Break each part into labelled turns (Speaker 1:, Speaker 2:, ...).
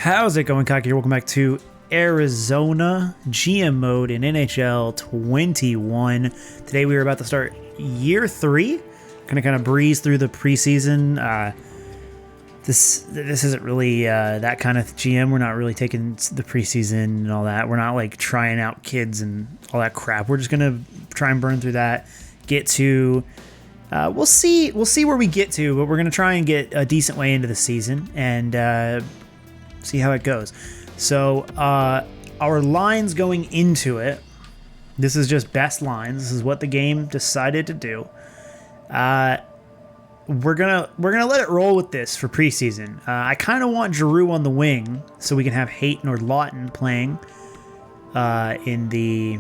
Speaker 1: How's it going, Kaki? Welcome back to Arizona GM mode in NHL 21. Today we are about to start year 3. Gonna kind of breeze through the preseason. This isn't really that kind of GM. We're not really taking the preseason and all that. We're not like trying out kids and all that crap. We're just gonna try and burn through that. Get to we'll see where we get to, but we're gonna try and get a decent way into the season and see how it goes. So our lines going into it, this is just best lines. This is what the game decided to do. We're gonna let it roll with this for preseason. I kind of want Giroux on the wing so we can have Hayton or Lawton playing in the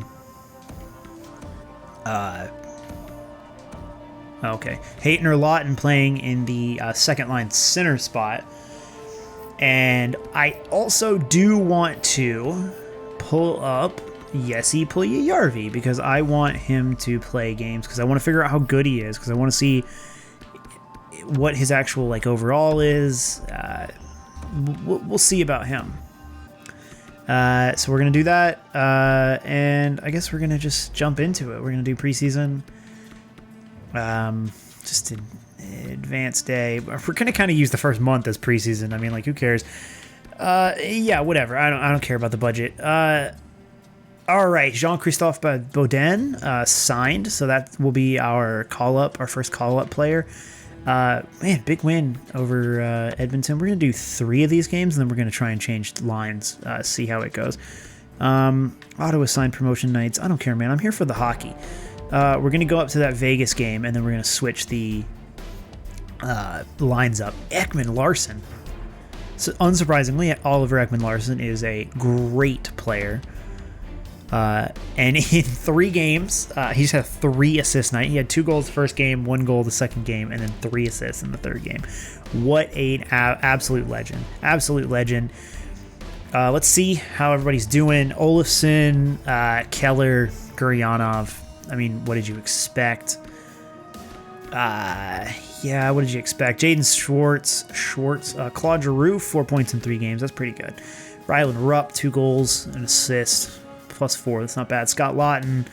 Speaker 1: Hayton or Lawton playing in the second line center spot. And I also do want to pull up Jesse Puljujarvi because I want him to play games because I want to figure out how good he is because I want to see what his actual like overall is. We'll see about him. So we're going to do that. And I guess we're going to just jump into it. We're going to do preseason. Just an advanced day. We're going to kind of use the first month as preseason. I mean, like, who cares? Yeah, whatever. I don't care about the budget. All right, Jean-Christophe Beaudin signed, so that will be our first call-up player. Man, big win over Edmonton. We're going to do 3 of these games, and then we're going to try and change lines, see how it goes. Auto assigned promotion nights. I don't care, man. I'm here for the hockey. We're going to go up to that Vegas game, and then we're going to switch the lines up. Ekman-Larsson. So unsurprisingly, Oliver Ekman-Larsson is a great player. And in 3 games, he's had 3 assists night. He had 2 goals the first game, 1 goal the second game, and then 3 assists in the third game. What an absolute legend. Absolute legend. Let's see how everybody's doing. Olofsson, Keller, Guryanov. I mean, what did you expect? Yeah, what did you expect? Jaden Schwartz, Claude Giroux, 4 points in 3 games. That's pretty good. Rylan Rupp, 2 goals, an assist, +4. That's not bad. Scott Lawton,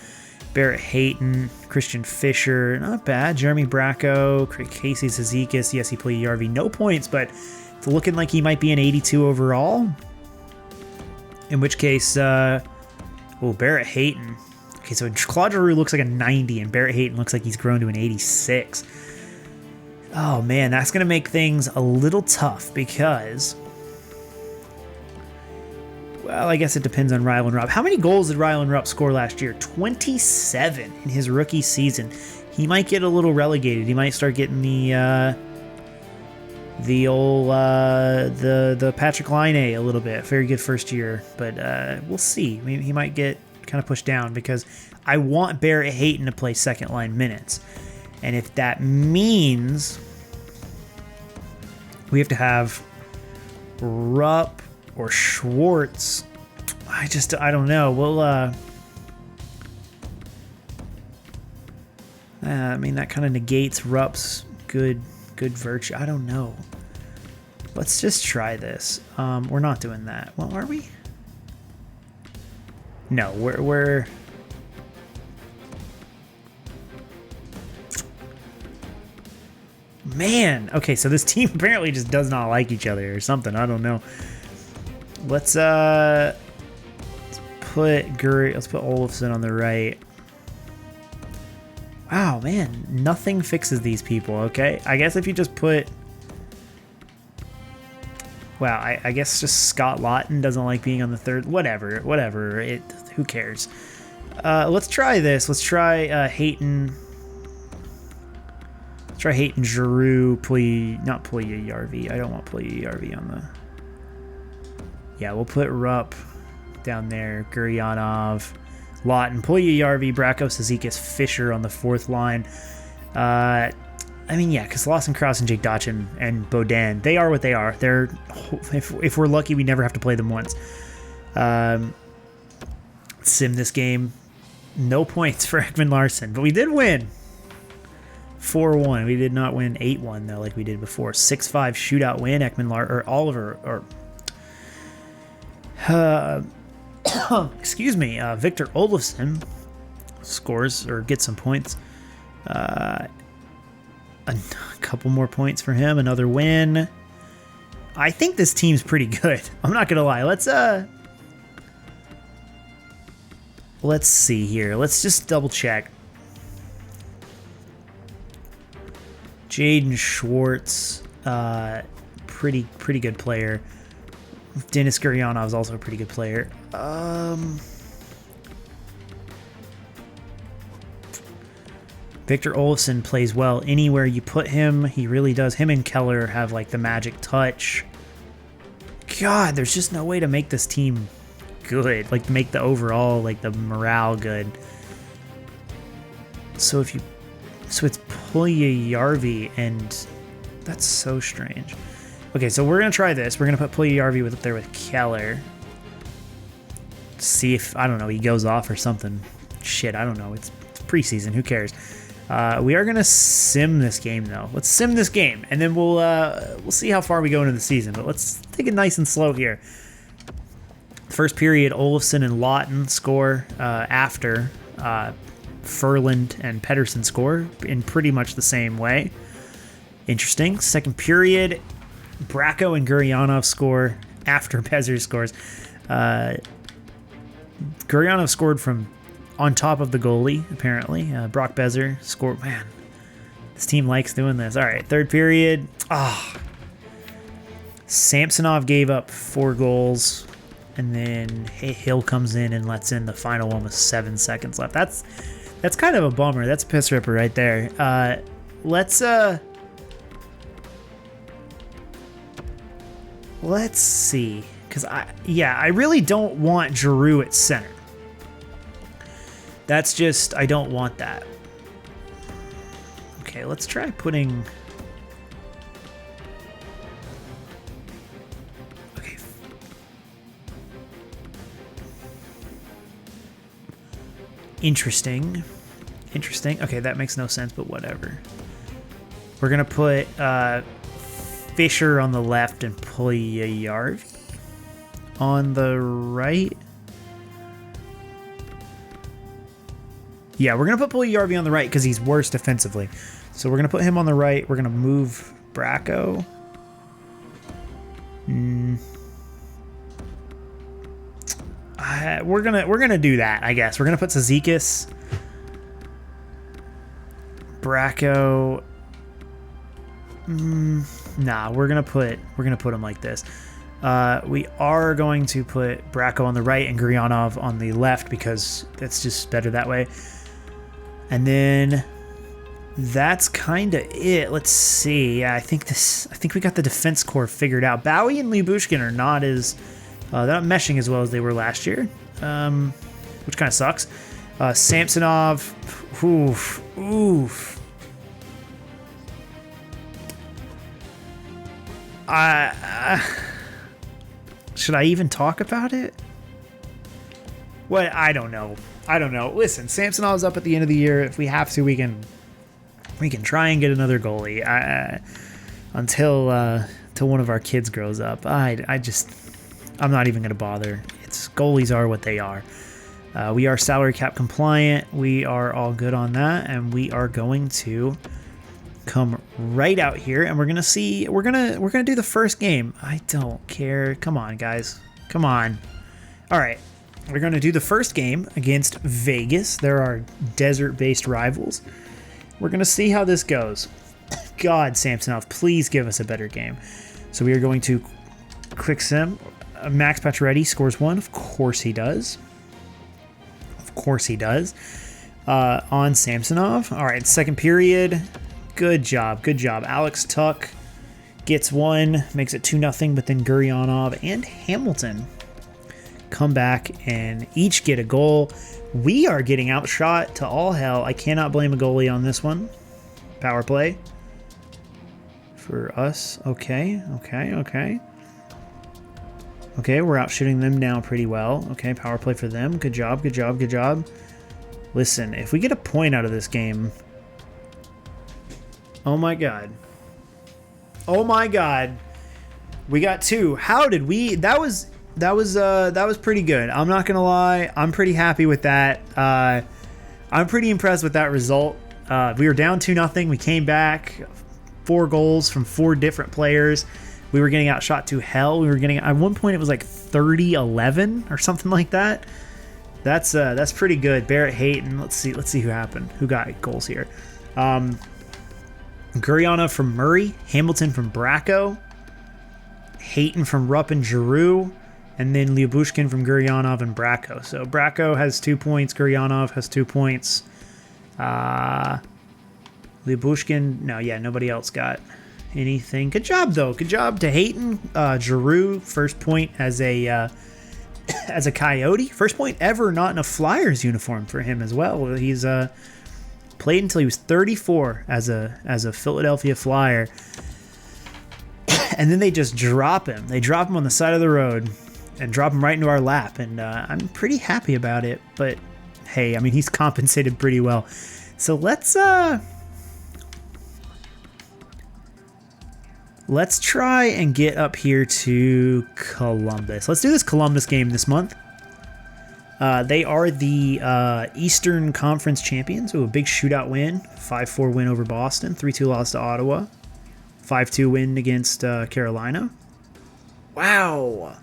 Speaker 1: Barrett Hayton, Christian Fisher, not bad. Jeremy Bracco, Casey Cizikas, Jesse Puljujarvi, no points, but it's looking like he might be an 82 overall. In which case, Barrett Hayton. Okay, so Claude Giroux looks like a 90, and Barrett Hayton looks like he's grown to an 86. Oh, man, that's going to make things a little tough because, well, I guess it depends on Rylan Rupp. How many goals did Rylan Rupp score last year? 27 in his rookie season. He might get a little relegated. He might start getting the Patrick Laine a little bit. Very good first year, but we'll see. Maybe he might get kind of pushed down because I want Barrett Hayton to play second line minutes. And if that means we have to have Rupp or Schwartz, I don't know. We'll I mean, that kind of negates Rupp's good virtue. I don't know. Let's just try this. We're not doing that. Well, are we? No, we're man. Okay, so this team apparently just does not like each other or something. I don't know. Let's put Olofsson on the right. Wow, man, nothing fixes these people. Okay, I guess if you just put, wow, I guess just Scott Lawton doesn't like being on the third. Whatever. Who cares? Let's try this. Let's try Hayton. Let's try Hayton, Giroux, not Puljujarvi. I don't want Puljujarvi on the. Yeah, we'll put Rupp down there. Guryanov, Lawton, Puljujarvi, Bracco, Cizikas, Fisher on the 4th line. I mean, yeah, because Lawson, Krause, and Jake Dotchin and Beaudin, they are what they are. They're, if we're lucky, we never have to play them once. Sim this game. No points for Ekman-Larsson, but we did win. 4-1. We did not win 8-1 though, like we did before. 6-5 shootout win. Oliver Excuse me. Victor Olofsson scores or gets some points. A couple more points for him. Another win. I think this team's pretty good. I'm not gonna lie. Let's see here. Let's just double check. Jaden Schwartz, pretty good player. Denis Gurianov is also a pretty good player. Victor Olofsson plays well anywhere you put him. He really does. Him and Keller have like the magic touch. God, there's just no way to make this team good. Like make the overall, like the morale good. So it's Puljujärvi, and that's so strange. Okay, so we're gonna try this. We're gonna put Puljujärvi up there with Keller. See if, I don't know, he goes off or something. Shit, I don't know. It's preseason. Who cares? We are gonna sim this game though. Let's sim this game, and then we'll see how far we go into the season. But let's take it nice and slow here. First period, Olofsson and Lawton score after Furland and Pettersson score in pretty much the same way. Interesting. Second period, Bracco and Gurianov score after Bezer scores. Gurianov scored from on top of the goalie, apparently. Brock Bezer scored. Man, this team likes doing this. All right, third period. Samsonov gave up 4 goals, and then Hill comes in and lets in the final one with 7 seconds left. That's kind of a bummer. That's a piss ripper right there. Let's see, because I really don't want Giroux at center. That's just, I don't want that. Okay, let's try putting. Okay. Interesting. Okay, that makes no sense, but whatever. We're gonna put Fisher on the left and Puljujärvi on the right. Yeah, we're going to put Puljujärvi on the right because he's worse defensively. So we're going to put him on the right. We're going to move Bracco. We're gonna do that, I guess. We're going to put Cizikas, Bracco. Nah, we're gonna put him like this. We are going to put Bracco on the right and Gurianov on the left because it's just better that way. And then that's kind of it. Let's see. Yeah, I think we got the defense core figured out. Bowie and Lyubushkin are not as they're not meshing as well as they were last year, which kind of sucks. Samsonov, oof. Should I even talk about it? What? I don't know. Listen, Samsonov's up at the end of the year. If we have to, we can try and get another goalie until one of our kids grows up. I'm not even going to bother. Goalies are what they are. We are salary cap compliant. We are all good on that, and we are going to come right out here, and we're gonna do the first game. I don't care. Come on, guys. Come on. All right. We're going to do the first game against Vegas. They're our desert-based rivals. We're going to see how this goes. God, Samsonov, please give us a better game. So we are going to quick sim. Max Pacioretty scores 1. Of course he does. On Samsonov. All right, second period. Good job. Alex Tuck gets 1, makes it 2-0, but then Gurianov and Hamilton come back and each get a goal. We are getting outshot to all hell. I cannot blame a goalie on this one. Power play for us. Okay, we're out shooting them now pretty well. Okay, power play for them. Good job. Listen, if we get a point out of this game, oh my god, we got 2. How did we? That was that was pretty good. I'm not gonna lie. I'm pretty happy with that. I'm pretty impressed with that result. We were down 2-0. We came back, 4 goals from 4 different players. We were getting outshot to hell. We were getting, at one point it was like 30-11 or something like that. That's pretty good. Barrett Hayton. Let's see who happened. Who got goals here? Gurianov from Murray, Hamilton from Bracco, Hayton from Rupp and Giroux, and then Lyubushkin from Gurianov and Bracco. So Bracco has 2 points. Gurianov has 2 points. Lyubushkin, nobody else got anything. Good job, though. Good job to Hayton. Giroux, first point as a Coyote. First point ever not in a Flyers uniform for him as well. He's played until he was 34 as a Philadelphia Flyer. And then they just drop him. They drop him on the side of the road and drop him right into our lap. And I'm pretty happy about it. But hey, I mean, he's compensated pretty well. So let's try and get up here to Columbus. Let's do this Columbus game this month. They are the Eastern Conference champions, so a big shootout win, 5-4 win over Boston, 3-2 loss to Ottawa, 5-2 win against Carolina. Wow.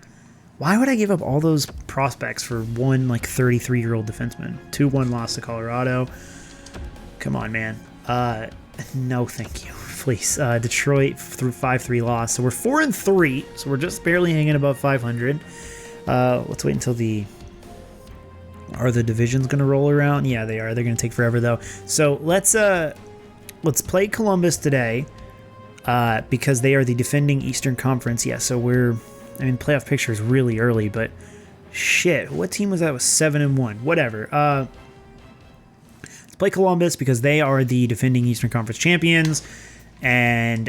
Speaker 1: Why would I give up all those prospects for one 33-year-old defenseman? 2-1 loss to Colorado. Come on, man. No, thank you. Please. Detroit through 5-3 loss. So we're 4-3. So we're just barely hanging above 500. Let's wait until are the divisions going to roll around? Yeah, they are. They're going to take forever though. So let's play Columbus today because they are the defending Eastern Conference. Yeah, so playoff picture is really early, but shit, what team was that? It was 7-1. Whatever. Let's play Columbus because they are the defending Eastern Conference champions. And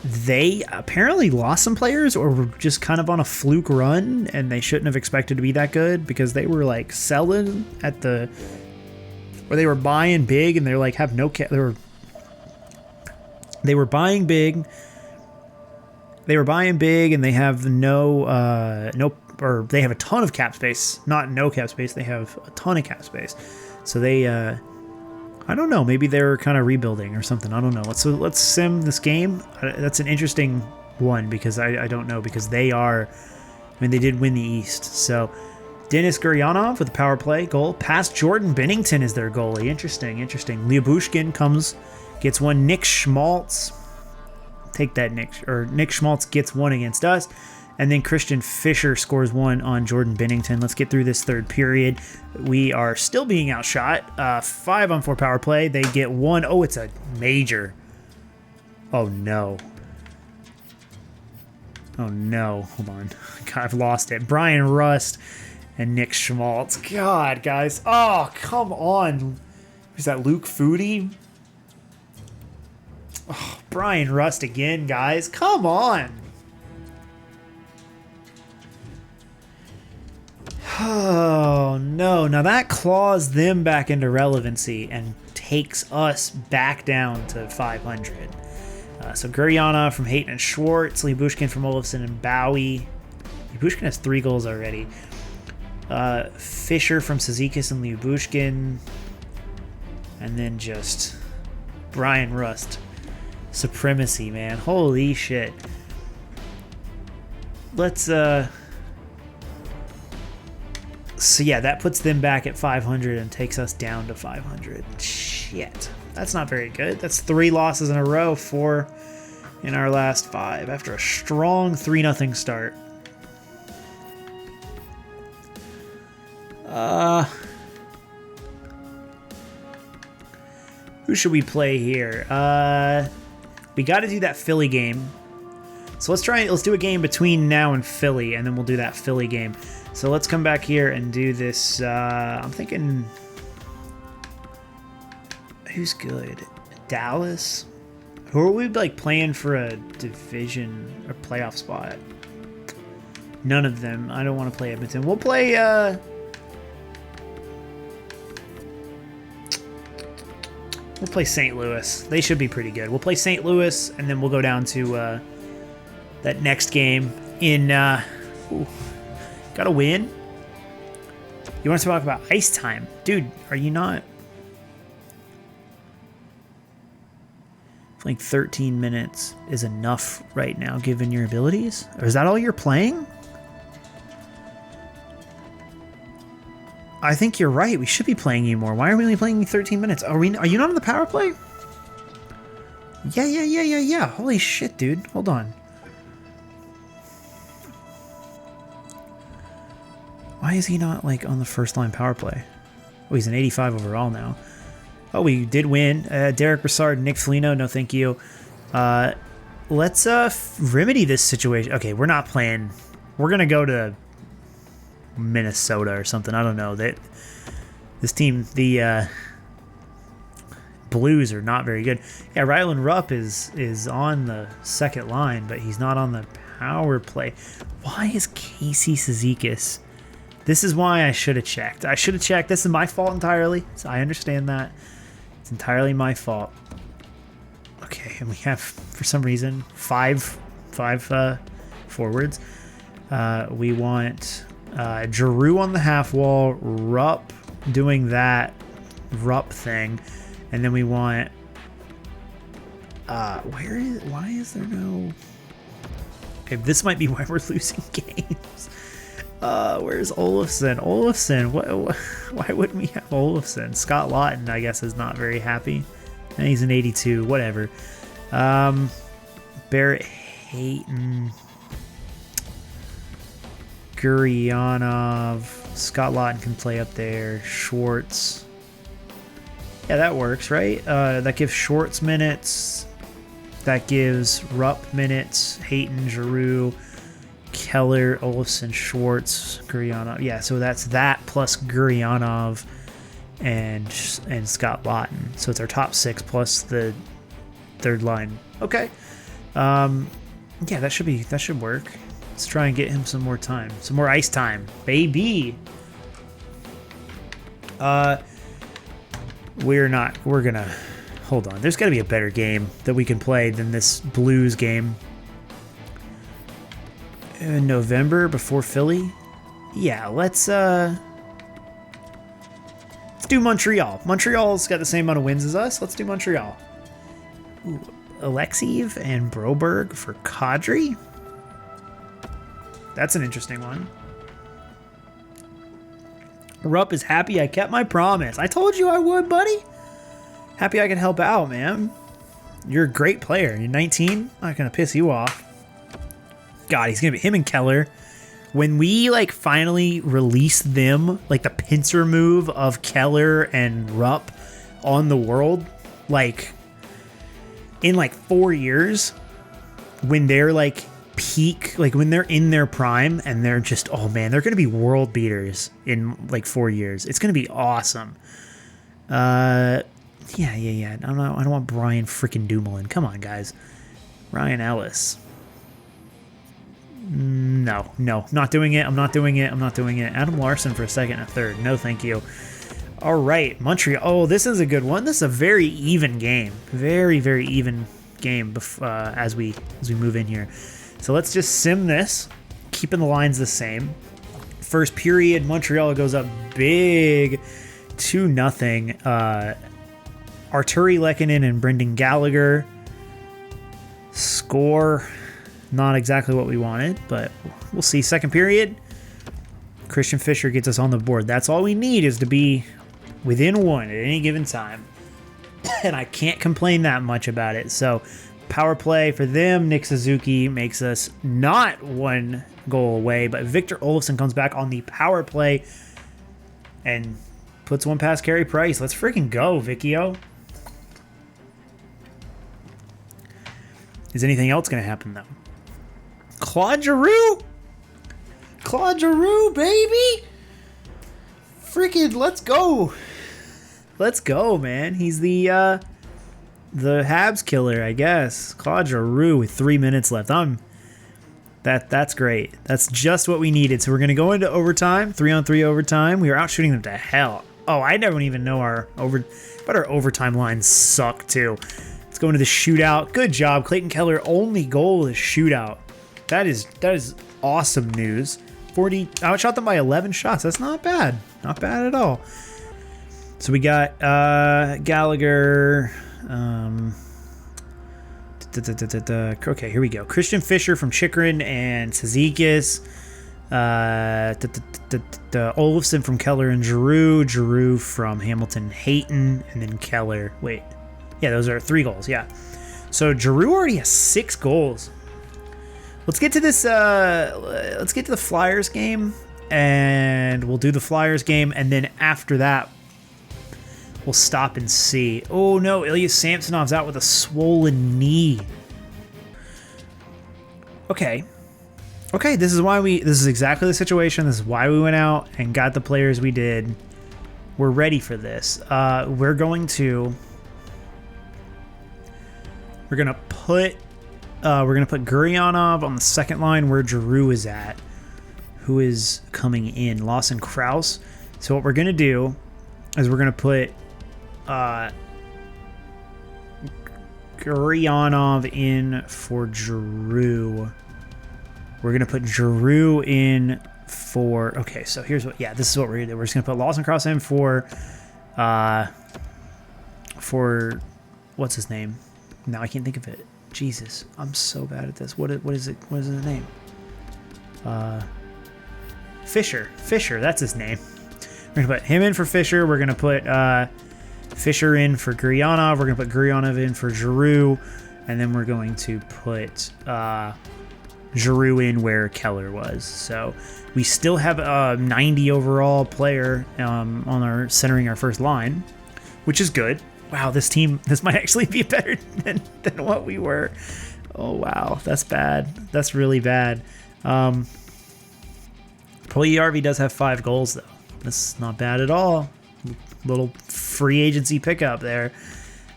Speaker 1: they apparently lost some players or were just kind of on a fluke run, and they shouldn't have expected to be that good because they were selling or they were buying big, and they're have no they were buying big. They were buying big, and they have or they have a ton of cap space, not no cap space. They have a ton of cap space, so they. I don't know. Maybe they're kind of rebuilding or something. I don't know. Let's sim this game. That's an interesting one because I don't know because they did win the East. So Denis Gurianov with a power play goal. Past Jordan Bennington is their goalie. Interesting. Lyubushkin gets one. Nick Schmaltz. Take that, Nick Schmaltz gets one against us. And then Christian Fisher scores one on Jordan Bennington. Let's get through this third period. We are still being outshot. 5-on-4 power play. They get one. Oh, it's a major. Oh, no. Hold on. God, I've lost it. Brian Rust and Nick Schmaltz. God, guys. Oh, come on. Is that Luke Foodie? Oh, Brian Rust again, guys. Come on. Oh, no. Now that claws them back into relevancy and takes us back down to 500. So Gurianov from Hayton and Schwartz, Lyubushkin from Olofsson and Bowie. Lyubushkin has 3 goals already. Fisher from Cizikas and Lyubushkin. And then just Brian Rust. Supremacy, man. Holy shit. Let's, So yeah, that puts them back at 500 and takes us down to 500. Shit. That's not very good. That's 3 losses in a row, 4 in our last 5 after a strong 3-0 start. Who should we play here? We got to do that Philly game. So let's do a game between now and Philly, and then we'll do that Philly game. So let's come back here and do this. I'm thinking, who's good? Dallas? Who are we playing for a division or playoff spot? None of them. I don't want to play Edmonton. We'll play. We'll play St. Louis. They should be pretty good. We'll play St. Louis, and then we'll go down to that next game in Gotta win. You want to talk about ice time? Dude, are you not? I think 13 minutes is enough right now, given your abilities. Or is that all you're playing? I think you're right. We should be playing you more. Why are we only playing you 13 minutes? Are you not on the power play? Yeah. Holy shit, dude. Hold on. Why is he not, like, on the first line power play? Oh, he's an 85 overall now. Oh, we did win. Derek Brassard, Nick Foligno, no thank you. Let's remedy this situation. Okay, we're not playing. We're going to go to Minnesota or something. I don't know. This team, the Blues are not very good. Yeah, Rylan Rupp is on the second line, but he's not on the power play. Why is Casey Cizikas? This is why I should have checked. I should have checked. This is my fault entirely. So I understand that. It's entirely my fault. Okay, and we have, for some reason, five forwards. We want Giroux on the half wall, Rupp doing that Rupp thing, and then we want why is there no? Okay, this might be why we're losing games. Where's Olofsson? Why wouldn't we have Olofsson? Scott Lawton, I guess, is not very happy. And he's an 82, whatever. Barrett Hayton, Guryanov, Scott Lawton can play up there. Schwartz. Yeah, that works, right? That gives Schwartz minutes. That gives Rupp minutes. Hayton, Giroux, Keller, Olofsson, Schwartz, Guryanov. Yeah, so that's that plus Guryanov and Scott Lawton. So it's our top six plus the third line. Okay. Yeah, that should work. Let's try and get him some more time. Some more ice time, baby. We're gonna hold on. There's gotta be a better game that we can play than this Blues game. In November before Philly? Yeah, let's do Montreal. Montreal's got the same amount of wins as us. Let's do Montreal. Ooh, Alexeyev and Broberg for Kadri. That's an interesting one. Rupp is happy I kept my promise. I told you I would, buddy. Happy I can help out, man. You're a great player. You're 19. I'm not gonna piss you off. God, he's gonna be him and Keller. When we like finally release them, like the pincer move of Keller and Rupp on the world, like in like 4 years, when they're like peak, like when they're in their prime and they're just, oh man, they're gonna be world beaters in like 4 years. It's gonna be awesome. Yeah. I don't want Brian freaking Dumoulin. Come on, guys. Ryan Ellis. No, not doing it. I'm not doing it. Adam Larson for a second and a third. No, thank you. All right, Montreal. Oh, this is a good one. This is a very even game. Very, very even game as we move in here. So let's just sim this, keeping the lines the same. First period, Montreal goes up big 2-0. Arturi Lehkonen and Brendan Gallagher score. Not exactly what we wanted, but we'll see. Second period, Christian Fischer gets us on the board. That's all we need, is to be within one at any given time. And I can't complain that much about it. So power play for them. Nick Suzuki makes us not 1 goal away, but Victor Olofsson comes back on the power play and puts one past Carey Price. Let's freaking go, Vicchio. Is anything else going to happen, though? Claude Giroux, baby! Freaking, let's go! Let's go, man. He's the Habs killer, I guess. Claude Giroux with 3 minutes left. That's great. That's just what we needed. So we're gonna go into overtime, 3-on-3 overtime. We are out shooting them to hell. Oh, I don't even know our overtime lines suck too. Let's go into the shootout. Good job, Clayton Keller. Only goal is shootout. That is awesome news. 40. I outshot them by 11 shots. That's not bad. Not bad at all. So we got Gallagher. Okay, here we go. Christian Fischer from Chikrin and Cizikas. Olofsson from Keller and Giroux. Giroux from Hamilton, Hayton, and then Keller. Wait. Yeah, those are 3 goals. Yeah. So Giroux already has 6 goals. Let's get to this. Let's get to the Flyers game, and we'll do the Flyers game, and then after that, we'll stop and see. Oh no, Ilya Samsonov's out with a swollen knee. Okay. Okay, this is exactly the situation. This is why we went out and got the players we did. We're ready for this. We're gonna put Gurionov on the second line where Giroux is at, who is coming in. Lawson Krause. So what we're gonna do is we're gonna put Gurionov in for Giroux. We're going to put Giroux in for... Okay, so here's what... Yeah, this is what we're going to do. We're just going to put Lawson Cross in for... What's his name? Now I can't think of it. Jesus, I'm so bad at this. What is it? What is his name? Fisher. Fisher, that's his name. We're going to put him in for Fisher. We're going to put Fisher in for Gurionov. We're going to put Gurionov in for Giroux. And then we're going to put... Giroux in where Keller was. So we still have a 90 overall player on our centering our first line, which is good. Wow, this might actually be better than what we were. Oh wow, that's bad. That's really bad. Puljujärvi does have 5 goals though. That's not bad at all. Little free agency pickup there.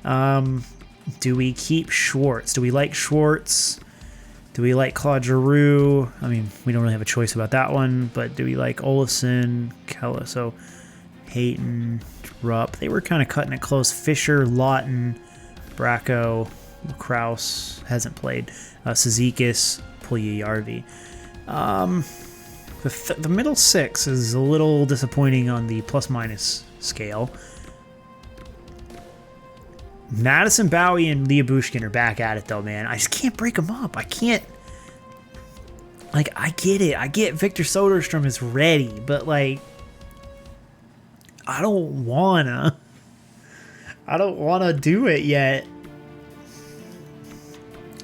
Speaker 1: Do we keep Schwartz? Do we like Schwartz? Do we like Claude Giroux? I mean, we don't really have a choice about that one, but do we like Olofsson, Keller? So Hayton, Rupp. They were kind of cutting it close. Fisher, Lawton, Bracco, Krause hasn't played. Cizikas, Puljujärvi. The middle 6 is a little disappointing on the plus-minus scale. Madison Bowie and Leah Bushkin are back at it, though, man. I just can't break them up. I can't... Like, I get it. I get Victor Soderstrom is ready, but, like... I don't wanna do it yet.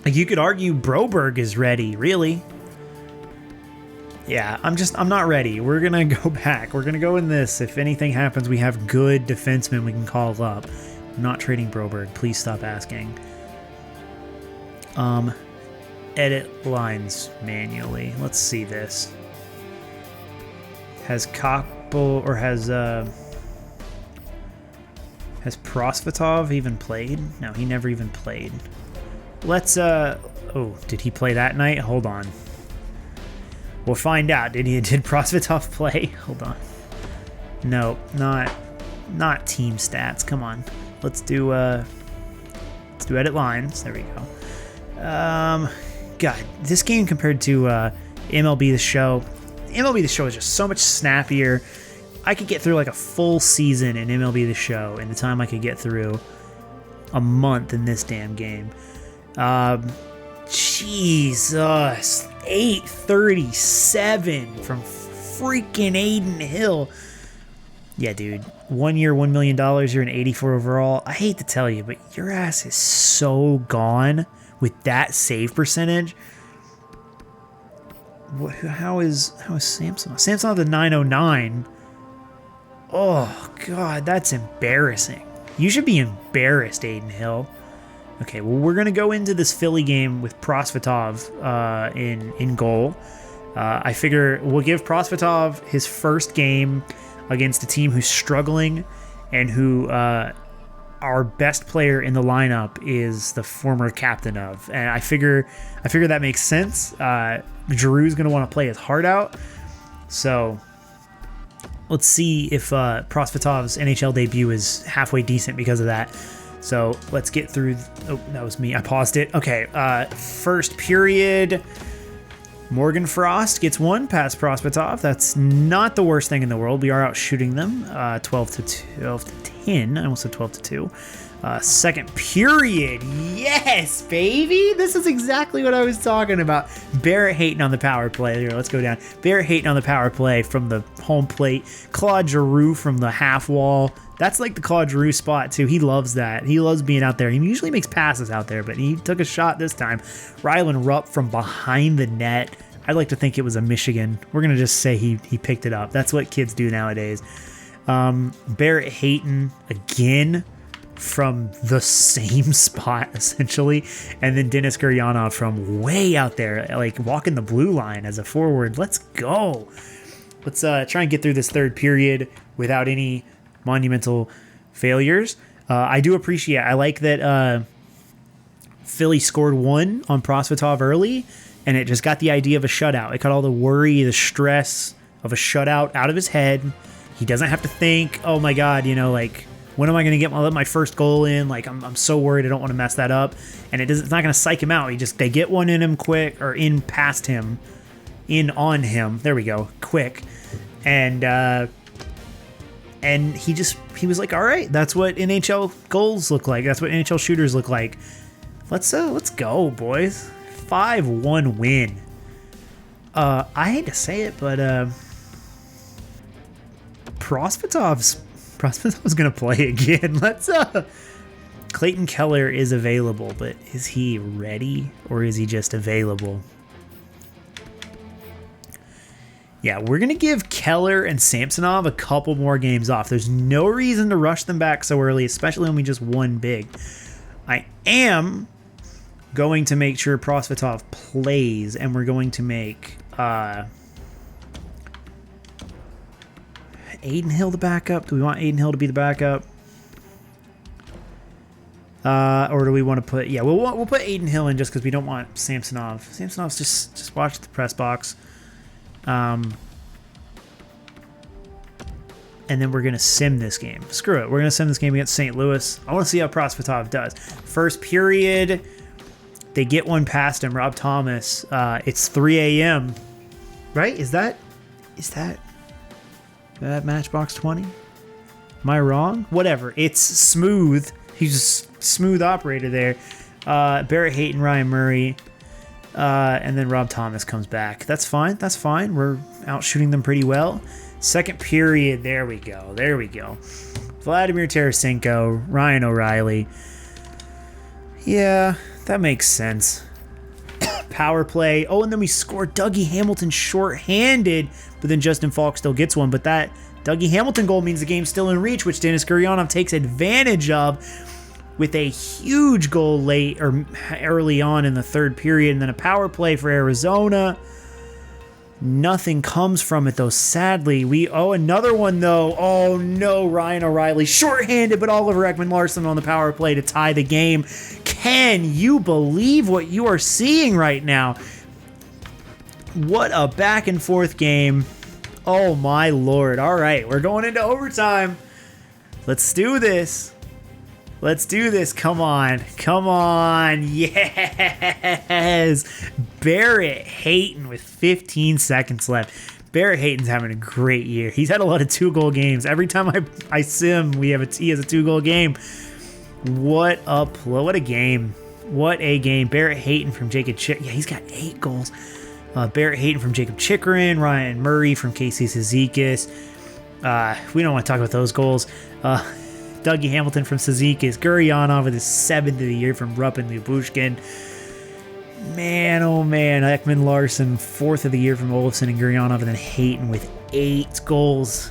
Speaker 1: Like, you could argue Broberg is ready, really. Yeah, I'm not ready. We're gonna go back. We're gonna go in this. If anything happens, we have good defensemen we can call up. I'm not trading Broberg. Please stop asking. Edit lines manually. Let's see this. Has Koppel or has Prosvetov even played? No, he never even played. Let's oh, did he play that night? Hold on. We'll find out. Did Prosvetov play? Hold on. No, not team stats. Come on. Let's do edit lines. There we go. God, this game compared to MLB The Show. MLB The Show is just so much snappier. I could get through like a full season in MLB The Show in the time I could get through a month in this damn game. Jesus, 837 from freaking Aiden Hill. Yeah, dude. 1 year, $1 million. You're an 84 overall. I hate to tell you, but your ass is so gone with that save percentage. How is Samsonov? Samsonov the 909. Oh God, that's embarrassing. You should be embarrassed, Aiden Hill. Okay, well, we're gonna go into this Philly game with Prosvetov in goal. I figure we'll give Prosvetov his first game against a team who's struggling and who our best player in the lineup is the former captain of. And I figure that makes sense. Giroux's going to want to play his heart out. So let's see if Prosvetov's NHL debut is halfway decent because of that. So let's get through. Oh, that was me. I paused it. Okay, first period. Morgan Frost gets one past Prospetov. That's not the worst thing in the world. We are out shooting them 12 to 10. I almost said 12 to 2. Second period. Yes, baby. This is exactly what I was talking about. Barrett Hayton on the power play. Here, let's go down. Barrett Hayton on the power play from the home plate. Claude Giroux from the half wall. That's like the Claude Giroux spot, too. He loves that. He loves being out there. He usually makes passes out there, but he took a shot this time. Rylan Rupp from behind the net. I'd like to think it was a Michigan. We're going to just say he picked it up. That's what kids do nowadays. Barrett Hayton again from the same spot, essentially. And then Denis Gurianov from way out there, like walking the blue line as a forward. Let's go. Let's try and get through this third period without any monumental failures. I do appreciate, I like that Philly scored one on Prospetov early, and it just got the idea of a shutout. It got all the worry, the stress of a shutout out of his head. He doesn't have to think, oh my God, like, when am I going to let my first goal in? Like, I'm so worried. I don't want to mess that up. And it's not going to psych him out. They get one in him quick, or in past him, in on him. There we go. Quick. And he was like, all right, that's what NHL goals look like. That's what NHL shooters look like. Let's go, boys. 5-1 win. I hate to say it, but Prospetov's gonna play again. Clayton Keller is available, but is he ready or is he just available? Yeah, we're going to give Keller and Samsonov a couple more games off. There's no reason to rush them back so early, especially when we just won big. I am going to make sure Prospetov plays, and we're going to make Aiden Hill the backup. Do we want Aiden Hill to be the backup? Or do we want to put... Yeah, we'll put Aiden Hill in just because we don't want Samsonov. Samsonov's just watch the press box. And then we're going to sim this game. Screw it. We're going to sim this game against St. Louis. I want to see how Prospetov does. First period, they get one past him. Rob Thomas. It's 3 a.m. Right? Is that Matchbox 20? Am I wrong? Whatever. It's smooth. He's a smooth operator there. Barrett Hayton, Ryan Murray. And then Rob Thomas comes back. That's fine. That's fine. We're out shooting them pretty well. Second period. There we go. Vladimir Tarasenko, Ryan O'Reilly. Yeah, that makes sense. Power play. Oh, and then we score Dougie Hamilton shorthanded, but then Justin Falk still gets one. But that Dougie Hamilton goal means the game's still in reach, which Denis Gurianov takes advantage of with a huge goal late or early on in the third period, and then a power play for Arizona. Nothing comes from it, though, sadly. Another one, though. Oh, no, Ryan O'Reilly. Shorthanded, but Oliver Ekman-Larsson on the power play to tie the game. Can you believe what you are seeing right now? What a back-and-forth game. Oh, my Lord. All right, we're going into overtime. Let's do this. Come on. Yes. Barrett Hayton with 15 seconds left. Barrett Hayton's having a great year. He's had a lot of 2-goal games. Every time I sim, he has a 2-goal game. What a game. What a game. Barrett Hayton from Jacob Chick. Yeah, he's got 8 goals. Barrett Hayton from Jacob Chikrin. Ryan Murray from Casey Cizikas. We don't want to talk about those goals. Dougie Hamilton from Cizikas. Gurianov with his 7th of the year from Rupp and Lyubushkin. Man, oh man. Ekman-Larsson, 4th of the year from Olofsson and Gurianov, and then Hayton with 8 goals.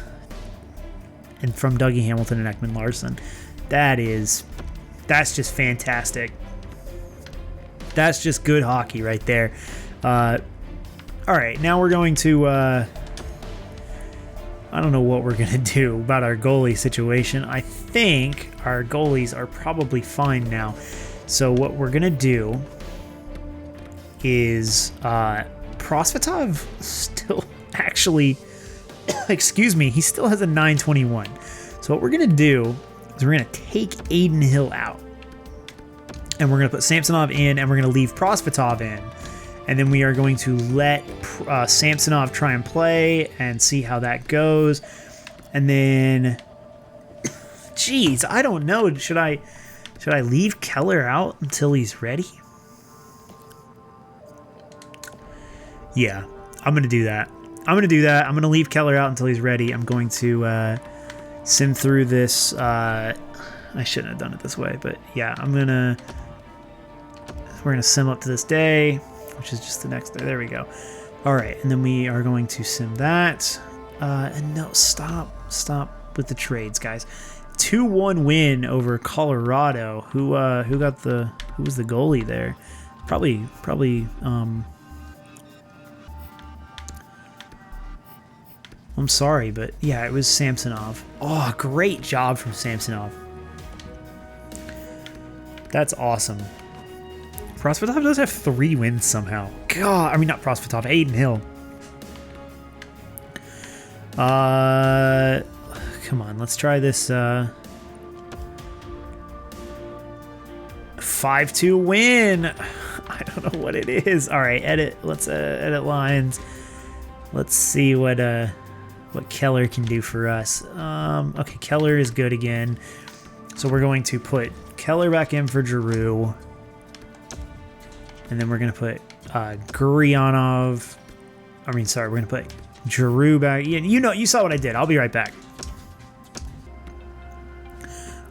Speaker 1: And from Dougie Hamilton and Ekman-Larsson. That's just fantastic. That's just good hockey right there. All right, now we're going to... I don't know what we're going to do about our goalie situation. I think our goalies are probably fine now. So what we're going to do is Prospetov still actually, excuse me, he still has a 921. So what we're going to do is we're going to take Aiden Hill out. And we're going to put Samsonov in, and we're going to leave Prospetov in. And then we are going to let Samsonov try and play and see how that goes. And then, geez, I don't know. Should I leave Keller out until he's ready? Yeah, I'm going to do that. I'm going to leave Keller out until he's ready. I'm going to sim through this. I shouldn't have done it this way, but yeah, we're going to sim up to this day, which is just the next day. There we go. All right, and then we are going to sim that. And no, stop with the trades, guys. 2-1 win over Colorado. Who was the goalie there? Probably. I'm sorry, but yeah, it was Samsonov. Oh, great job from Samsonov. That's awesome. Prosvetov does have 3 wins somehow. God, I mean, not Prosvetov, Aiden Hill. Come on, let's try this 5-2 win. I don't know what it is. All right, edit. Let's edit lines. Let's see what Keller can do for us. Okay, Keller is good again. So we're going to put Keller back in for Giroux. And then we're going to put Gurionov. I mean, sorry, we're going to put Giroux back. You saw what I did. I'll be right back.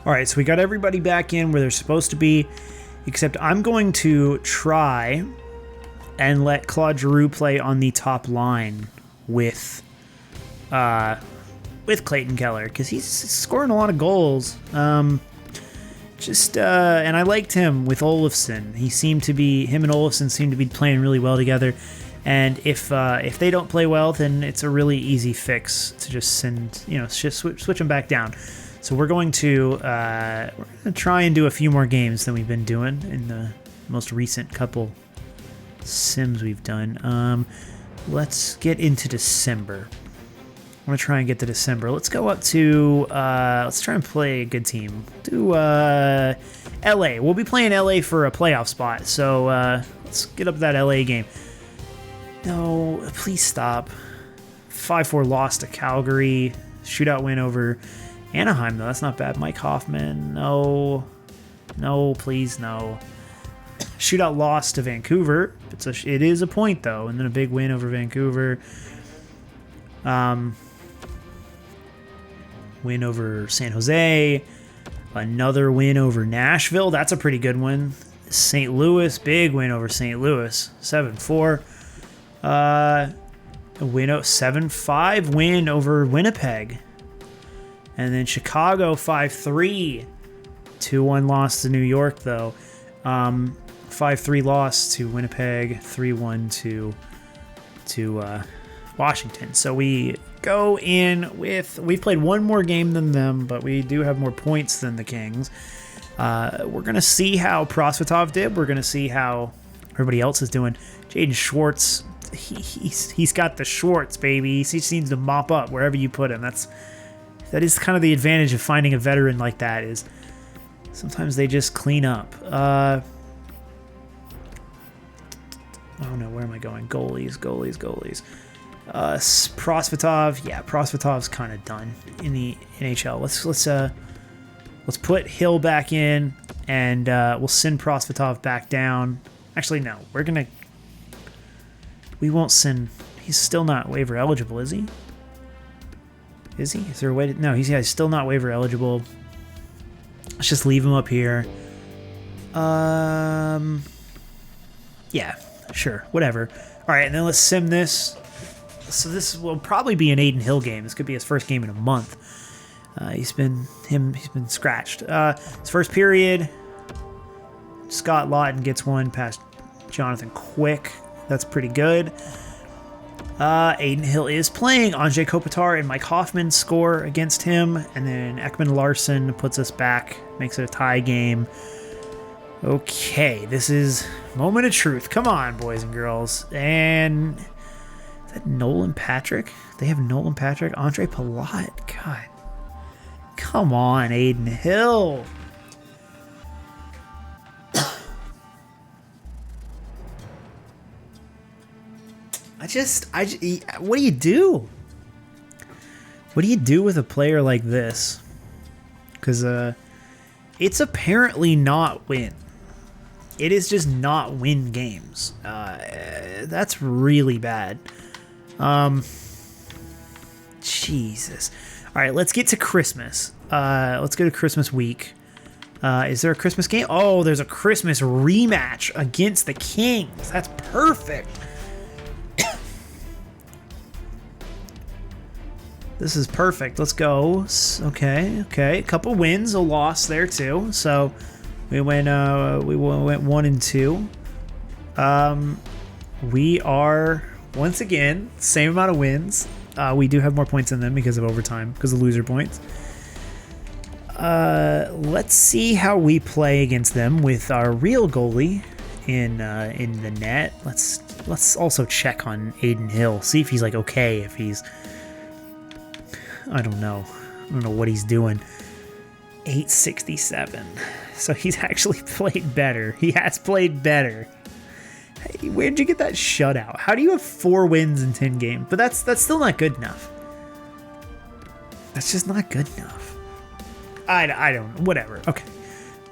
Speaker 1: All right, so we got everybody back in where they're supposed to be, except I'm going to try and let Claude Giroux play on the top line with Clayton Keller, because he's scoring a lot of goals. And I liked him with Olofsson. Him and Olofsson seem to be playing really well together. And if they don't play well, then it's a really easy fix to just switch them back down. So we're going to try and do a few more games than we've been doing in the most recent couple sims we've done. Let's get into December. I'm going to try and get to December. Let's go up to, let's try and play a good team. Do LA. We'll be playing LA for a playoff spot. So let's get up to that LA game. No, please stop. 5-4 loss to Calgary. Shootout win over Anaheim, though. That's not bad. Mike Hoffman. No, please, no. Shootout loss to Vancouver. It is a point, though. And then a big win over Vancouver. Win over San Jose. Another win over Nashville. That's a pretty good one. St. Louis. Big win over St. Louis. 7-4. A win 7-5 win over Winnipeg. And then Chicago 5-3. 2-1 loss to New York, though. 5-3 loss to Winnipeg. 3-1 to Washington. So we go in with... We've played one more game than them, but we do have more points than the Kings. We're going to see how Prosvetov did. We're going to see how everybody else is doing. Jaden Schwartz, he's got the Schwartz, baby. He just needs to mop up wherever you put him. That is kind of the advantage of finding a veteran like that, is sometimes they just clean up. Oh no, where am I going? Goalies. Prosvetov. Yeah, Prosvetov's kind of done in the NHL. Let's put Hill back in, and we'll send Prosvetov back down. Actually, no, we won't send. He's still not waiver eligible, is he? Is he? Is there a way to... No, he's still not waiver eligible. Let's just leave him up here. Yeah, sure, whatever. All right, and then let's sim this. So this will probably be an Aiden Hill game. This could be his first game in a month. He's been scratched. His first period, Scott Lawton gets one past Jonathan Quick. That's pretty good. Aiden Hill is playing. Andrei Kopitar and Mike Hoffman score against him. And then Ekman Larson puts us back, makes it a tie game. Okay, this is moment of truth. Come on, boys and girls. And is that Nolan Patrick? They have Nolan Patrick. Andre Palat. God. Come on, Aiden Hill. what do you do? What do you do with a player like this? Because it's apparently not win. It is just not win games. That's really bad. Jesus. All right, let's get to Christmas. Let's go to Christmas week. Is there a Christmas game? Oh, there's a Christmas rematch against the Kings. That's perfect. This is perfect. Let's go. Okay. A couple wins, a loss there too. So we went 1-2. We are once again same amount of wins. We do have more points than them because of overtime, because of loser points. Let's see how we play against them with our real goalie in the net. Let's also check on Aiden Hill. See if he's like okay. If he's, I don't know what he's doing. 867. So he's actually played better. He has played better. Hey, where'd you get that shutout? How do you have 4 wins in 10 games? But that's still not good enough. That's just not good enough. I don't know. Whatever. Okay.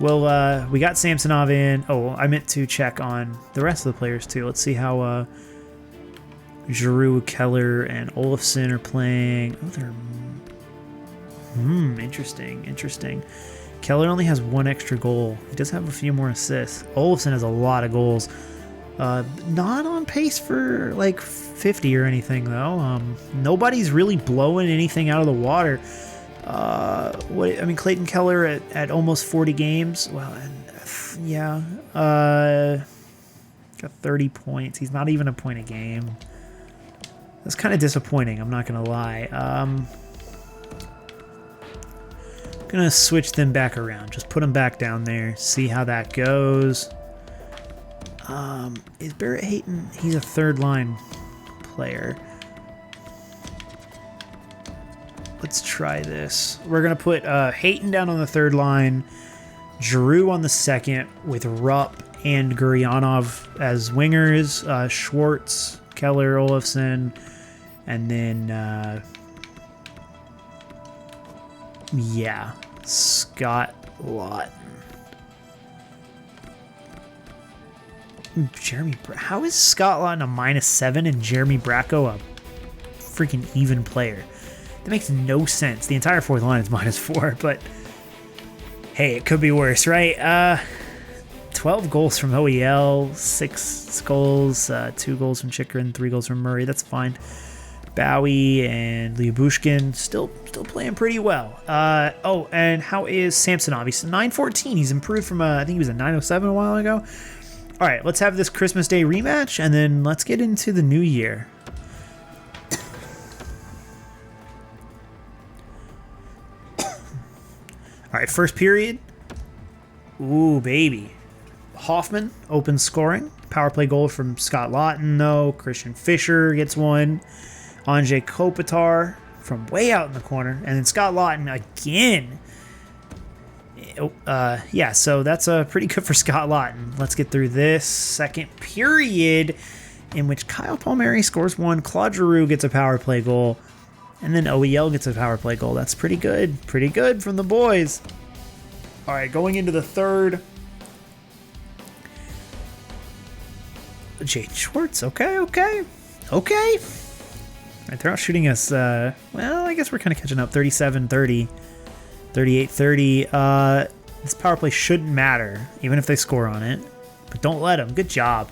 Speaker 1: Well, we got Samsonov in. Oh, I meant to check on the rest of the players too. Let's see how Giroux, Keller, and Olofsson are playing. Oh, they're interesting. Keller only has 1 extra goal. He does have a few more assists. Olofsson has a lot of goals. Not on pace for like 50 or anything though. Nobody's really blowing anything out of the water. Clayton Keller at almost 40 games. Well, yeah. Got 30 points. He's not even a point a game. That's kind of disappointing, I'm not gonna lie. Gonna switch them back around. Just put them back down there. See how that goes. Is Barrett Hayton? He's a third line player. Let's try this. We're gonna put Hayton down on the third line, Giroux on the second, with Rupp and Guryanov as wingers. Schwartz, Keller, Olofsson, and then Scott Lawton. How is Scott Lawton a -7 and Jeremy Bracco a freaking even player? That makes no sense. The entire fourth line is -4, but hey, it could be worse, right? 12 goals from OEL, 6 goals, 2 goals from Chikrin, 3 goals from Murray. That's fine. Bowie and Lyubushkin still playing pretty well. And how is Samsonov? He's 914. He's improved from I think he was a 907 a while ago. All right, let's have this Christmas Day rematch, and then let's get into the new year. All right, first period. Ooh, baby. Hoffman opens scoring. Power play goal from Scott Lawton, though. Christian Fischer gets one. Andrzej Kopitar from way out in the corner. And then Scott Lawton again. So that's pretty good for Scott Lawton. Let's get through this second period, in which Kyle Palmieri scores one. Claude Giroux gets a power play goal. And then OEL gets a power play goal. That's pretty good. Pretty good from the boys. All right, going into the third. Jade Schwartz. Okay. All right, they're out shooting us. Well, I guess we're kind of catching up. 37-30. 38-30. This power play shouldn't matter, even if they score on it. But don't let them. Good job.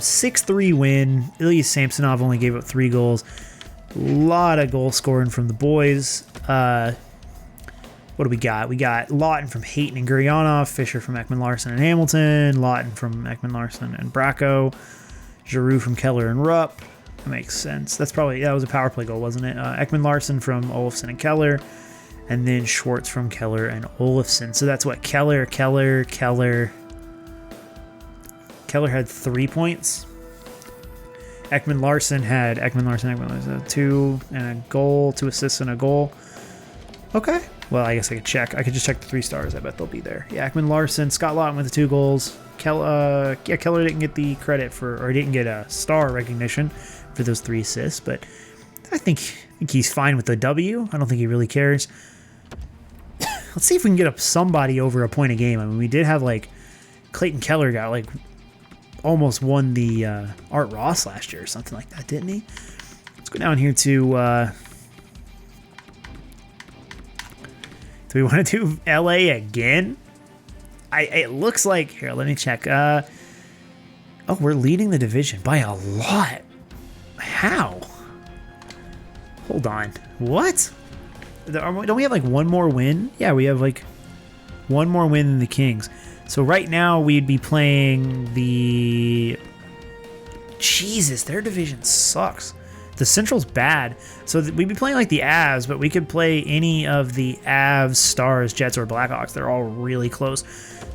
Speaker 1: 6-3 win. Ilya Samsonov only gave up 3 goals. A lot of goal scoring from the boys. What do we got? We got Lawton from Hayton and Guryanov, Fischer from Ekman Larson and Hamilton, Lawton from Ekman Larson and Bracco, Giroux from Keller and Rupp. That makes sense. That was a power play goal, wasn't it? Ekman Larson from Olofsson and Keller, and then Schwartz from Keller and Olofsson. So that's what Keller had 3 points. Ekman Larson had 2 and a goal, 2 assists and a goal. Okay. Well, I guess I could check. I could just check the 3 stars. I bet they'll be there. Yeah, Ekman Larson, Scott Lawton with the 2 goals. Keller didn't get the credit or didn't get a star recognition for those 3 assists, but I think he's fine with the W. I don't think he really cares. Let's see if we can get up somebody over a point a game. I mean, we did have like Clayton Keller got like almost won the Art Ross last year or something like that, didn't he? Let's go down here to. Do we want to do LA again? It looks like here. Let me check. Oh, we're leading the division by a lot. How? Hold on. What? Don't we have like one more win? Yeah, we have like one more win than the Kings. So right now we'd be playing the... Jesus, their division sucks. The Central's bad. So we'd be playing like the Avs, but we could play any of the Avs, Stars, Jets, or Blackhawks. They're all really close.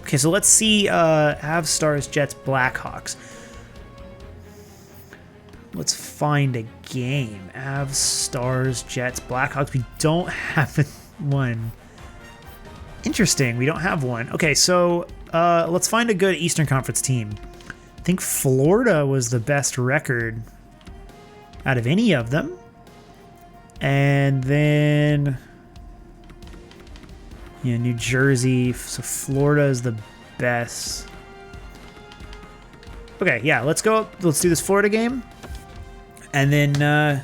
Speaker 1: Okay, so let's see Avs, Stars, Jets, Blackhawks. Let's find a game. Avs, Stars, Jets, Blackhawks. We don't have one. Interesting. We don't have one. Okay, so let's find a good Eastern Conference team. I think Florida was the best record out of any of them. And then... yeah, New Jersey. So Florida is the best. Okay, yeah, let's go. Let's do this Florida game. And then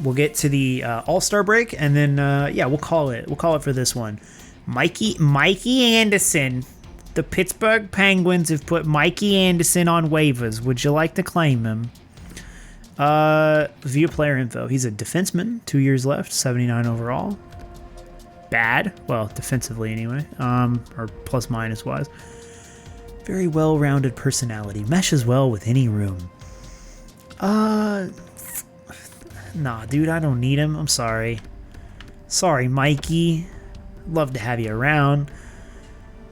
Speaker 1: we'll get to the All-Star break, and then yeah, we'll call it. We'll call it for this one. Mikey Anderson. The Pittsburgh Penguins have put Mikey Anderson on waivers. Would you like to claim him? View player info. He's a defenseman. 2 years left. 79 overall. Bad. Well, defensively anyway. Or plus minus wise. Very well-rounded personality. Meshes well with any room. Nah, dude, I don't need him. I'm sorry. Sorry, Mikey. Love to have you around.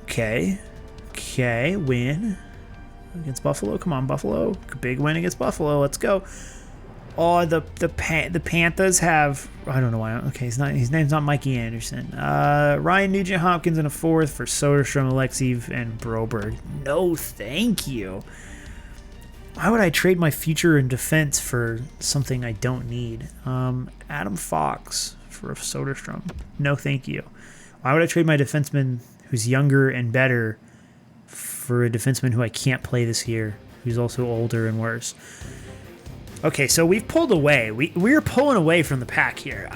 Speaker 1: Okay. Okay, win. Against Buffalo. Come on, Buffalo. Big win against Buffalo. Let's go. Oh, the Panthers have... I don't know why. Okay, his name's not Mikey Anderson. Ryan Nugent-Hopkins in a 4th for Soderstrom, Alexeev, and Broberg. No, thank you. Why would I trade my future in defense for something I don't need? Adam Fox for Soderstrom. No, thank you. Why would I trade my defenseman who's younger and better for a defenseman who I can't play this year, who's also older and worse? Okay, so we've pulled away. We're pulling away from the pack here.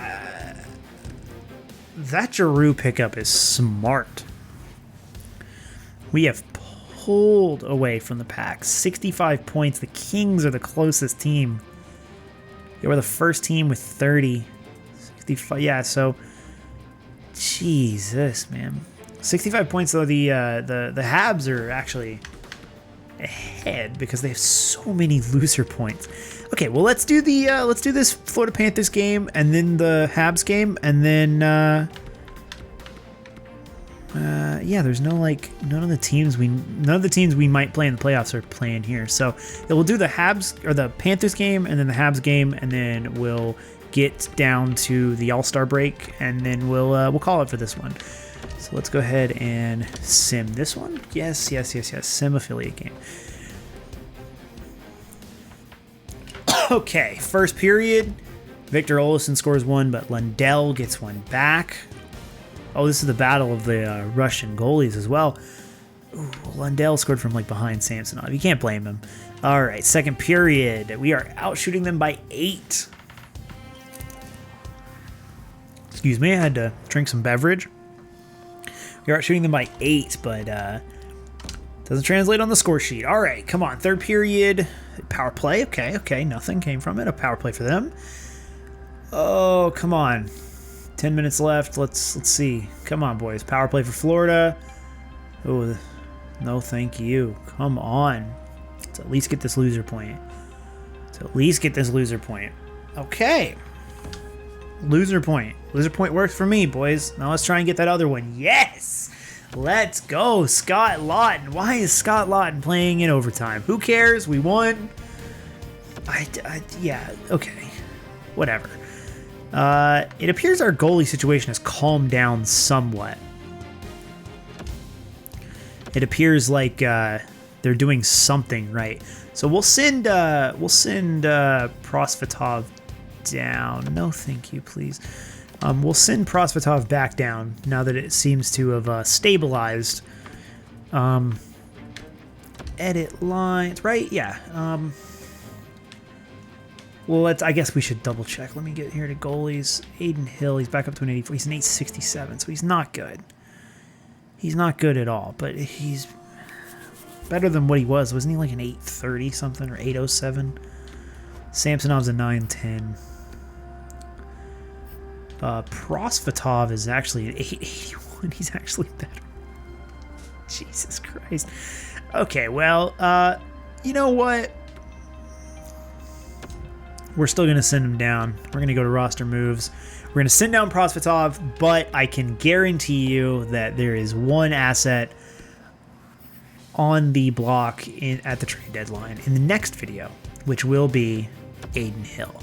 Speaker 1: That Giroux pickup is smart. We have pulled away from the pack. 65 points. The Kings are the closest team. They were the first team with 30. 65. Yeah, so Jesus, man. 65 points though. The Habs are actually ahead because they have so many loser points. Okay, well let's do this Florida Panthers game and then the Habs game and then yeah, there's none of the teams we might play in the playoffs are playing here. So yeah, we'll do the Habs or the Panthers game and then the Habs game and then we'll get down to the All-Star break and then we'll call it for this one. So let's go ahead and sim this one. Yes. Sim affiliate game. Okay, first period. Victor Olofsson scores 1, but Lundell gets 1 back. Oh, this is the battle of the Russian goalies as well. Ooh, Lundell scored from like behind Samsonov. You can't blame him. All right, second period. We are out shooting them by 8. Excuse me, I had to drink some beverage. We are out shooting them by 8, but doesn't translate on the score sheet. All right, come on. Third period. Power play. Okay. Nothing came from it. A power play for them. Oh, come on. 10 minutes left. Let's see. Come on, boys. Power play for Florida. Oh, no, thank you. Come on. Let's at least get this loser point. Okay. Loser point. Loser point works for me, boys. Now let's try and get that other one. Yes! Let's go, Scott Lawton. Why is Scott Lawton playing in overtime? Who cares? We won. Yeah, okay. Whatever. It appears our goalie situation has calmed down somewhat. it appears like they're doing something right. So we'll send Prosvetov down. No, thank you, please. We'll send Prosvetov back down now that it seems to have stabilized. Edit lines, right? Yeah. Well, I guess we should double check. Let me get here to goalies. Aiden Hill, he's back up to an 84. He's an 867, so he's not good. He's not good at all, but he's better than what he was. Wasn't he like an 830 something or 807? Samsonov's a 910. Prosvetov is actually an 881. He's actually better. Jesus Christ. Okay, well, you know what? We're still going to send him down. We're going to go to roster moves. We're going to send down Prosvetov, but I can guarantee you that there is one asset on the block at the trade deadline in the next video, which will be Aiden Hill,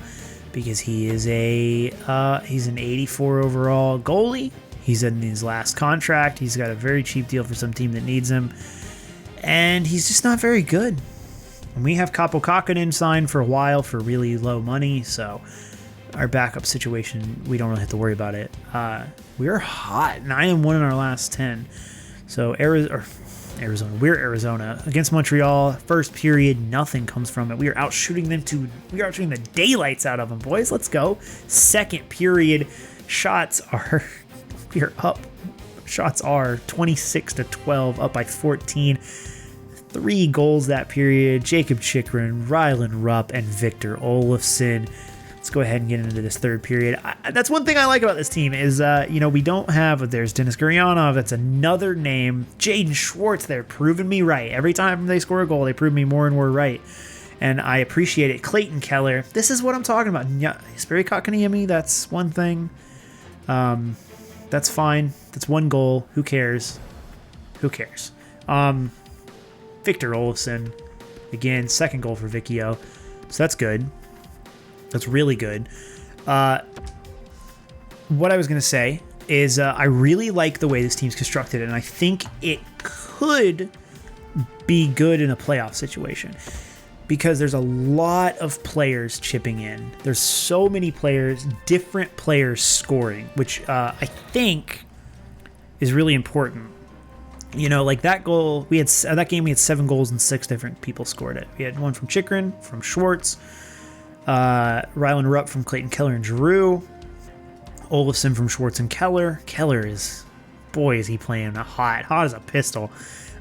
Speaker 1: because he is he's an 84 overall goalie. He's in his last contract. He's got a very cheap deal for some team that needs him, and he's just not very good. And we have Kaapo Kakkonen signed for a while for really low money, so our backup situation, we don't really have to worry about it. We're hot, 9-1 in our last 10. So Arizona, we're Arizona against Montreal. First period, nothing comes from it. We are outshooting the daylights out of them, boys. Let's go. Second period, we are up. Shots are 26-12, up by 14. 3 goals that period. Jacob Chikrin, Rylan Rupp, and Victor Olofsson. Let's go ahead and get into this third period. That's one thing I like about this team is, we don't have, there's Denis Gurianov. That's another name. Jaden Schwartz, they're proving me right. Every time they score a goal, they prove me more and more right. And I appreciate it. Clayton Keller. This is what I'm talking about. Sperry Kotkaniemi, that's one thing. That's fine. That's one goal. Who cares? Who cares? Victor Olofsson, again, second goal for Vicchio. So that's good. That's really good. What I was going to say is I really like the way this team's constructed, and I think it could be good in a playoff situation because there's a lot of players chipping in. There's so many players, different players scoring, which I think is really important. Like that goal, we had 7 goals and 6 different people scored it. We had one from Chikrin, from Schwartz, Rylan Rupp from Clayton Keller and Giroux, Olofsson from Schwartz and Keller. Keller is he playing hot as a pistol.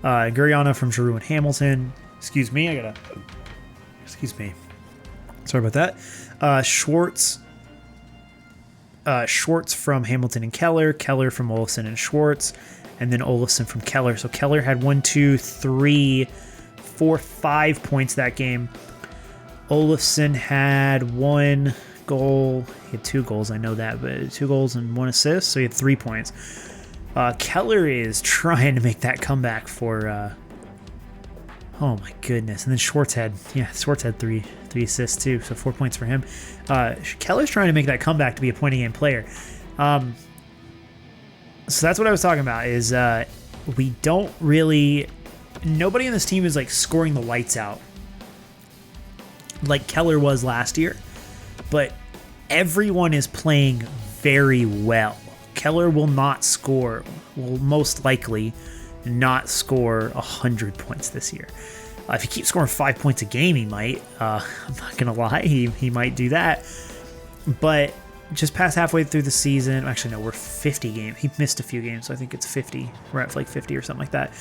Speaker 1: Gurianov from Giroux and Hamilton. Excuse me. Sorry about that. Schwartz from Hamilton and Keller from Olofsson and Schwartz, and then Olofsson from Keller. So Keller had 1, 2, 3, 4, 5 points that game. Olofsson had 1 goal. He had 2 goals, I know that, but 2 goals and 1 assist, so he had 3 points. Keller is trying to make that comeback for... oh my goodness. And then Schwartz had 3 assists too, so 4 points for him. Keller's trying to make that comeback to be a point a game player. So that's what I was talking about, is we don't really... Nobody in this team is like scoring the lights out like Keller was last year, but everyone is playing very well. Keller will most likely not score 100 points this year. If he keeps scoring 5 points a game, he might. I'm not going to lie, he might do that. But just past halfway through the season, actually no, we're 50 games. He missed a few games, so I think it's 50. We're at like 50 or something like that.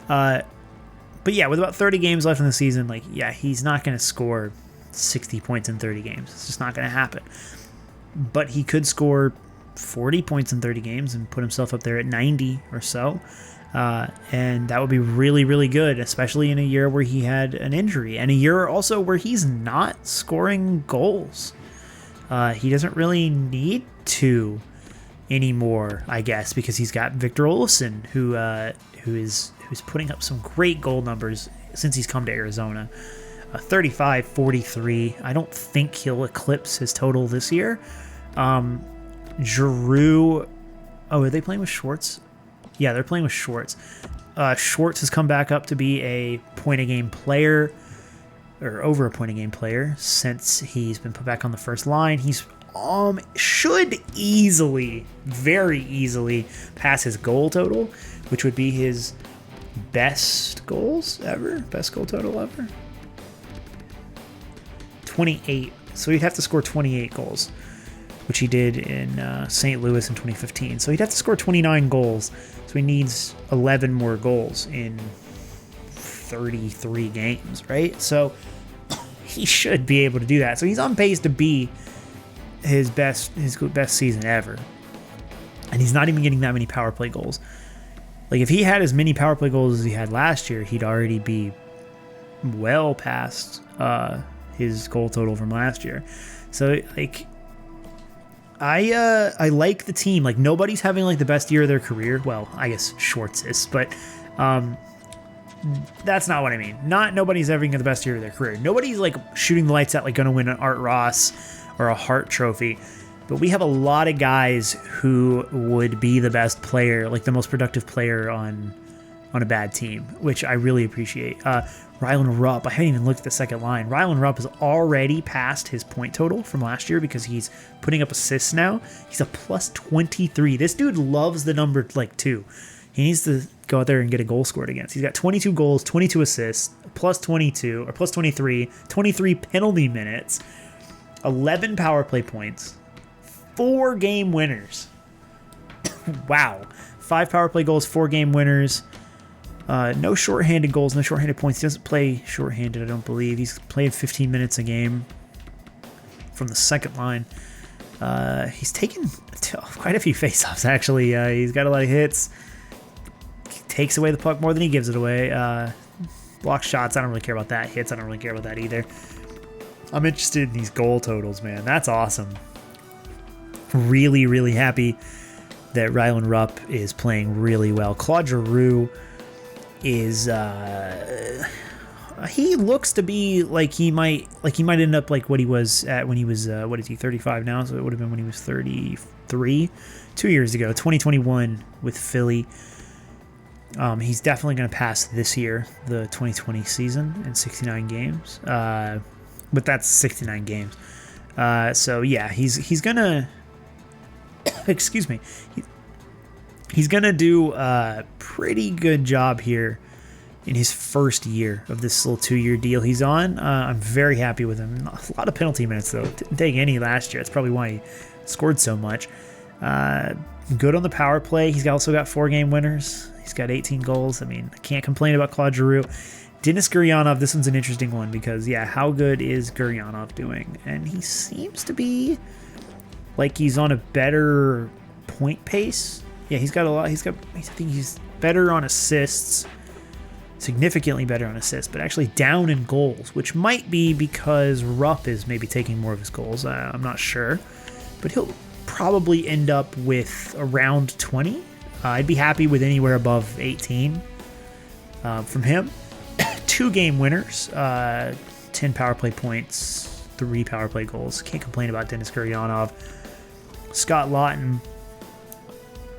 Speaker 1: But yeah, with about 30 games left in the season, he's not going to score 60 points in 30 games. It's just not going to happen. But he could score 40 points in 30 games and put himself up there at 90 or so. And that would be really, really good, especially in a year where he had an injury and a year also where he's not scoring goals. He doesn't really need to anymore, I guess, because he's got Victor Olofsson, who's putting up some great goal numbers since he's come to Arizona. 35, 43. I don't think he'll eclipse his total this year. Giroux. Oh, are they playing with Schwartz? Yeah, they're playing with Schwartz. Schwartz has come back up to be a point-a-game player, or over a point-a-game player, since he's been put back on the first line. He's should easily, very easily, pass his goal total, which would be his best goals ever, best goal total ever. 28. So he'd have to score 28 goals, which he did in St. Louis in 2015. So he'd have to score 29 goals. So he needs 11 more goals in 33 games, right? So he should be able to do that. So he's on pace to be his best season ever. And he's not even getting that many power play goals. Like, if he had as many power play goals as he had last year, he'd already be well past his goal total from last year. So, like, I like the team. Like, nobody's having, like, the best year of their career. Well, I guess Schwartz is, but that's not what I mean. Nobody's having the best year of their career. Nobody's, like, shooting the lights out, like, going to win an Art Ross or a Hart Trophy. But we have a lot of guys who would be the best player, like the most productive player on a bad team, which I really appreciate. Rylan Rupp, I haven't even looked at the second line. Rylan Rupp has already passed his point total from last year because he's putting up assists now. He's a plus 23. This dude loves the number, like, 2. He needs to go out there and get a goal scored against. He's got 22 goals, 22 assists, plus 22, or plus 23, 23 penalty minutes, 11 power play points, 4 game winners. Wow. 5 power play goals, 4 game winners. No shorthanded goals, no shorthanded points. He doesn't play shorthanded, I don't believe. He's played 15 minutes a game from the second line. He's taken quite a few faceoffs, actually. He's got a lot of hits. He takes away the puck more than he gives it away. Block shots, I don't really care about that. Hits, I don't really care about that either. I'm interested in these goal totals, man. That's awesome. Really, really happy that Rylan Rupp is playing really well. Claude Giroux is he looks to be like he might end up like what he was at when he was what is he, 35 now, so it would have been when he was 33 2 years ago, 2021 with Philly. He's definitely going to pass this year, the 2020 season, in 69 games, but that's 69 games. So yeah, he's gonna excuse me, he's gonna do a pretty good job here in his first year of this little 2-year deal he's on. I'm very happy with him. A lot of penalty minutes, though. Didn't take any last year. That's probably why he scored so much. Good on the power play. He's also got 4 game winners. He's got 18 goals. I mean, I can't complain about Claude Giroux. Denis Gurianov, this one's an interesting one because, yeah, how good is Gurianov doing? And he seems to be like he's on a better point pace. Yeah, he's got a lot. I think he's better on assists, significantly better on assists, but actually down in goals, which might be because Rupp is maybe taking more of his goals. I'm not sure, but he'll probably end up with around 20. I'd be happy with anywhere above 18 from him. 2 game winners, 10 power play points, 3 power play goals. Can't complain about Denis Gurianov. Scott Laughton.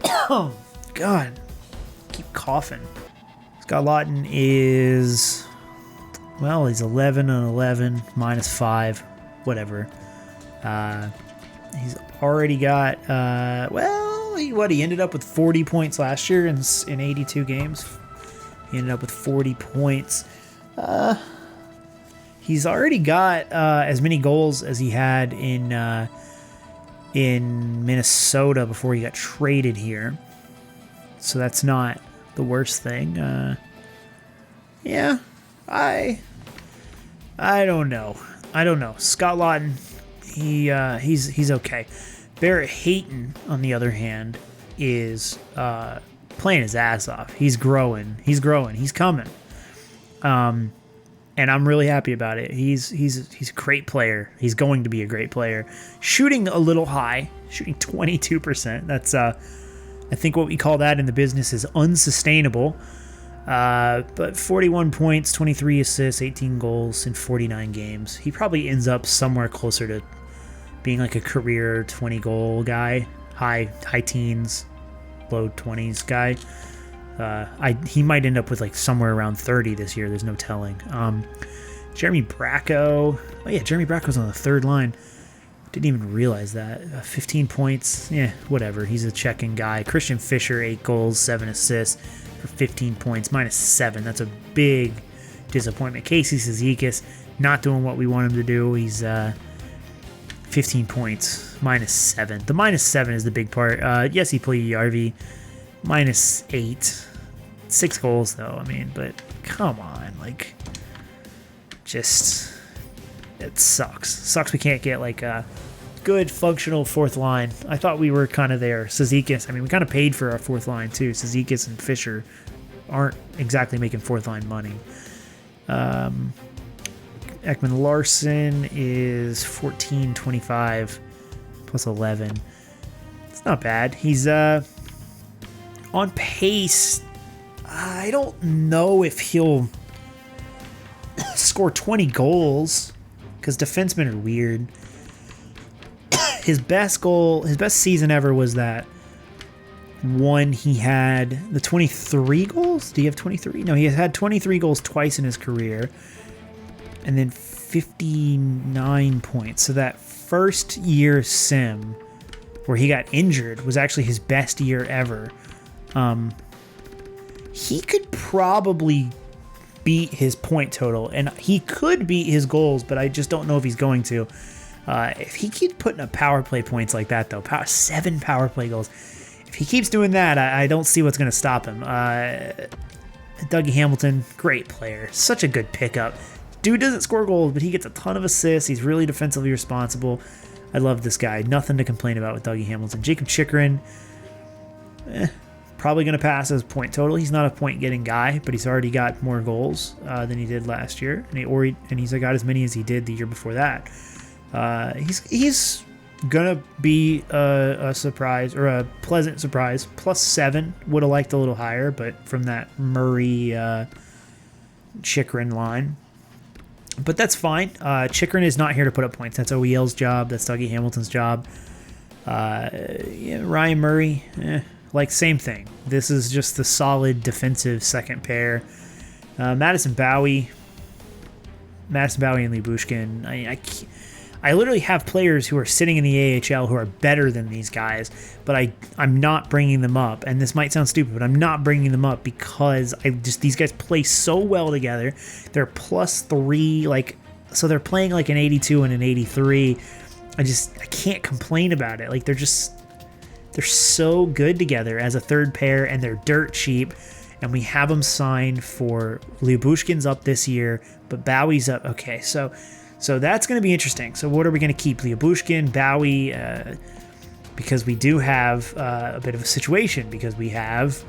Speaker 1: Oh, God. Keep coughing. Scott Laughton is, well, he's 11 and 11, minus 5, whatever. He's already got, he ended up with 40 points last year in 82 games. He ended up with 40 points. He's already got as many goals as he had in Minnesota before he got traded here. So that's not the worst thing. Yeah, I don't know. Scott Laughton, he's okay. Barrett Hayton, on the other hand, is playing his ass off. He's growing. He's coming. And I'm really happy about it. He's a great player. He's going to be a great player. Shooting a little high, shooting 22%. That's I think what we call that in the business is unsustainable. But 41 points, 23 assists, 18 goals in 49 games. He probably ends up somewhere closer to being like a career 20 goal guy, high teens, low 20s guy. He might end up with like somewhere around 30 this year. There's no telling. Jeremy Bracco. Oh yeah, Jeremy Bracco's on the third line. Didn't even realize that. 15 points. Yeah, whatever. He's a checking guy. Christian Fischer, 8 goals, 7 assists for 15 points, -7. That's a big disappointment. Casey Cizikas not doing what we want him to do. He's 15 points, -7. The -7 is the big part. Yes, he played Yarvi, -8. 6 goals, though. I mean, but come on. Like, just, it sucks. Sucks we can't get, like, a good, functional fourth line. I thought we were kind of there. Cizikas, I mean, we kind of paid for our fourth line, too. Cizikas and Fisher aren't exactly making fourth line money. Ekman Larson is 14.25 plus 11. It's not bad. He's on pace. I don't know if he'll score 20 goals because defensemen are weird. His best season ever was that one he had the 23 goals. Do you have 23? No, he has had 23 goals twice in his career. And then 59 points. So that first year sim where he got injured was actually his best year ever. He could probably beat his point total, and he could beat his goals, but I just don't know if he's going to. If he keeps putting up power play points like that, though, 7 power play goals, if he keeps doing that, I don't see what's going to stop him. Dougie Hamilton, great player. Such a good pickup. Dude doesn't score goals, but he gets a ton of assists. He's really defensively responsible. I love this guy. Nothing to complain about with Dougie Hamilton. Jacob Chychrun, probably going to pass his point total. He's not a point-getting guy, but he's already got more goals than he did last year, and he's got as many as he did the year before that. He's gonna be a surprise, or a pleasant surprise. +7. Would have liked a little higher, but from that Murray Chychrun line. But that's fine. Chychrun is not here to put up points. That's OEL's job. That's Dougie Hamilton's job. Ryan Murray, like same thing. This is just the solid defensive second pair. Madison Bowie and Lyubushkin. I literally have players who are sitting in the AHL who are better than these guys, but I'm not bringing them up. And this might sound stupid, but I'm not bringing them up because these guys play so well together. They're +3, so they're playing like an 82 and an 83. I can't complain about it. Like they're so good together as a third pair, and they're dirt cheap. And we have them signed for Lyubushkin's up this year, but Bowie's up. Okay, so that's going to be interesting. So what are we going to keep? Lyubushkin, Bowie, because we do have a bit of a situation because we have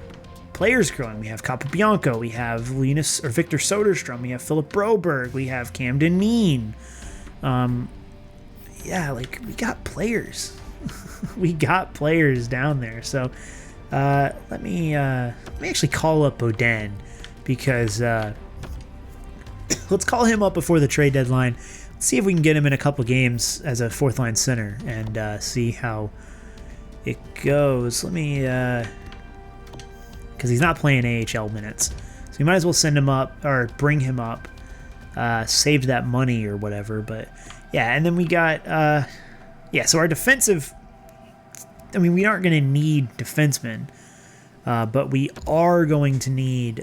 Speaker 1: players growing. We have Capobianco, we have Victor Soderstrom, we have Philip Broberg, we have Camden Neen. We got players. We got players down there. So let me actually call up Beaudin because let's call him up before the trade deadline. Let's see if we can get him in a couple games as a fourth line center and see how it goes. Let me, because he's not playing AHL minutes, so you might as well send him up or bring him up, save that money or whatever. But yeah, and then we got, so our defensive. I mean, we aren't going to need defensemen, but we are going to need.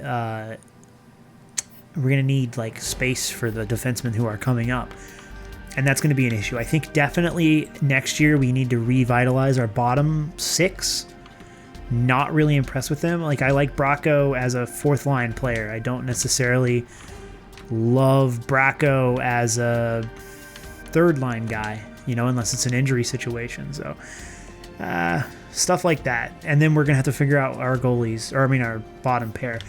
Speaker 1: We're going to need like space for the defensemen who are coming up. And that's going to be an issue. I think definitely next year we need to revitalize our bottom 6. Not really impressed with them. Like I like Bracco as a fourth line player. I don't necessarily love Bracco as a third line guy, unless it's an injury situation. So stuff like that. And then we're going to have to figure out our our bottom pair.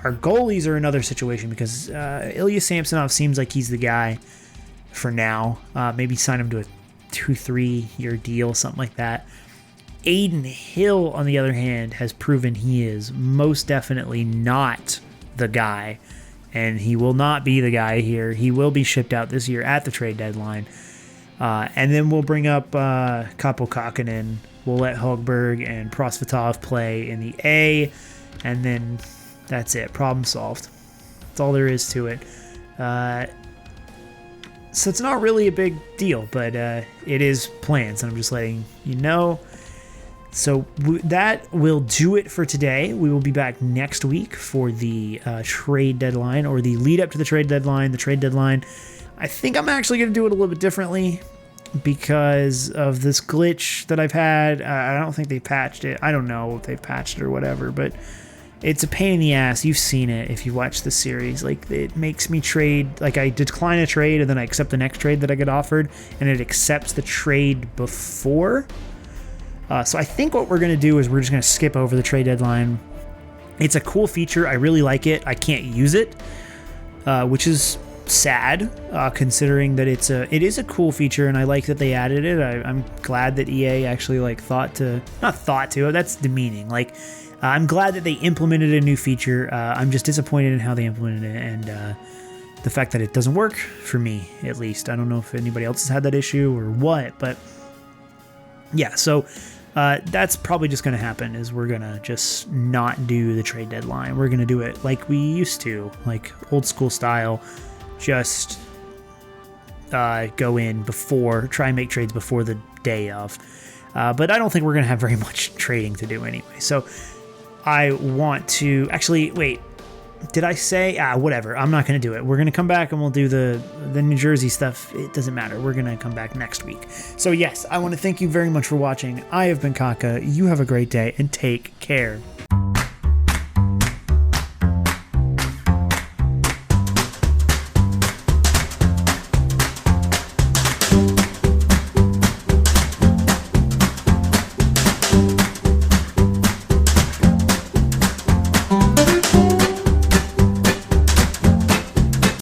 Speaker 1: Our goalies are another situation because Ilya Samsonov seems like he's the guy for now. Maybe sign him to a 2-3 year deal, something like that. Aiden Hill, on the other hand, has proven he is most definitely not the guy, and he will not be the guy here. He will be shipped out this year at the trade deadline. And then we'll bring up Kaapo Kähkönen. We'll let Hogberg and Prosvetov play in the A. and then that's it. Problem solved. That's all there is to it. So it's not really a big deal, but it is planned, so I'm just letting you know. So that will do it for today. We will be back next week for the trade deadline, or the lead up to the trade deadline. The trade deadline, I think I'm actually going to do it a little bit differently because of this glitch that I've had. I don't think they patched it. I don't know if they've patched it or whatever, but it's a pain in the ass. You've seen it if you watch the series. Like, it makes me trade, like I decline a trade and then I accept the next trade that I get offered, and it accepts the trade before. So I think what we're going to do is we're just going to skip over the trade deadline. It's a cool feature. I really like it. I can't use it, which is sad, considering that it is a cool feature, and I like that they added it. I'm glad that EA actually that's demeaning. Like, I'm glad that they implemented a new feature. I'm just disappointed in how they implemented it, and the fact that it doesn't work for me, at least. I don't know if anybody else has had that issue or what, but yeah, so that's probably just going to happen, is we're going to just not do the trade deadline. We're going to do it like we used to, like old school style, just go in before, try and make trades before the day of. But I don't think we're going to have very much trading to do anyway. So I want to actually wait. Did I say whatever? I'm not going to do it. We're going to come back and we'll do the New Jersey stuff. It doesn't matter. We're going to come back next week. So yes, I want to thank you very much for watching. I have been Kaka. You have a great day and take care.